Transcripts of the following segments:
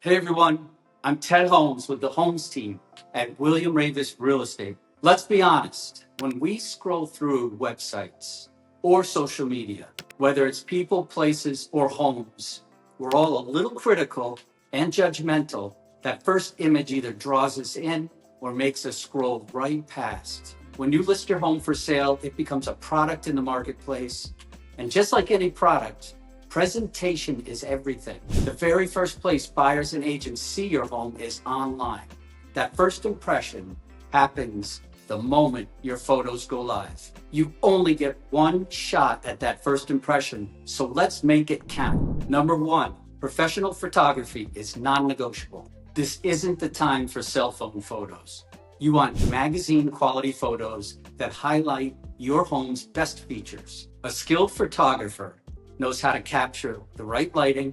Hey everyone, I'm Ted Holmes with the Holmes team at William Ravis Real Estate. Let's be honest, when we scroll through websites or social media, whether it's people, places, or homes, we're all a little critical and judgmental. That first image either draws us in or makes us scroll right past. When you list your home for sale, it becomes a product in the marketplace. And just like any product, presentation is everything. The very first place buyers and agents see your home is online. That first impression happens the moment your photos go live. You only get one shot at that first impression, so let's make it count. Number one, professional photography is non-negotiable. This isn't the time for cell phone photos. You want magazine quality photos that highlight your home's best features. A skilled photographer knows how to capture the right lighting,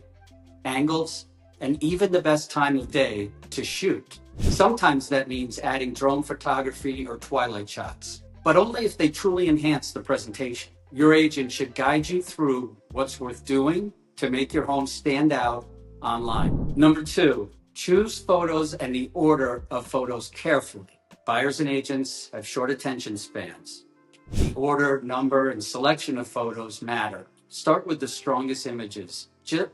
angles, and even the best time of day to shoot. Sometimes that means adding drone photography or twilight shots, but only if they truly enhance the presentation. Your agent should guide you through what's worth doing to make your home stand out online. Number two, choose photos and the order of photos carefully. Buyers and agents have short attention spans. The order, number, and selection of photos matter. Start with the strongest images.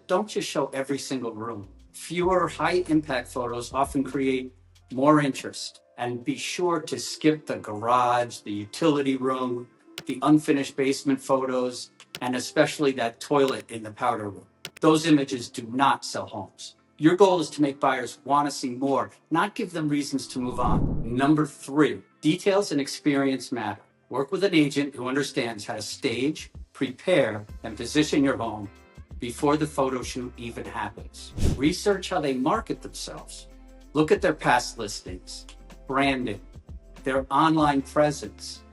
Don't just show every single room. Fewer high-impact photos often create more interest. And be sure to skip the garage, the utility room, the unfinished basement photos, and especially that toilet in the powder room. Those images do not sell homes. Your goal is to make buyers want to see more, not give them reasons to move on. Number three, details and experience matter. Work with an agent who understands how to stage, prepare, and position your home before the photo shoot even happens. Research how they market themselves. Look at their past listings, branding, their online presence.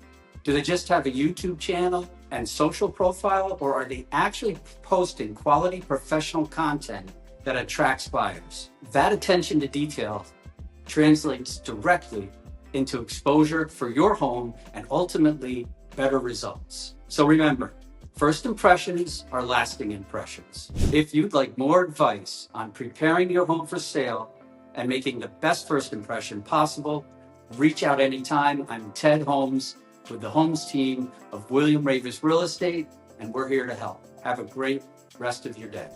Do they just have a YouTube channel and social profile, or are they actually posting quality professional content that attracts buyers? That attention to detail translates directly into exposure for your home and ultimately better results. So remember, first impressions are lasting impressions. If you'd like more advice on preparing your home for sale and making the best first impression possible, reach out anytime. I'm Ted Holmes with the Holmes team of William Ravis Real Estate, and we're here to help. Have a great rest of your day.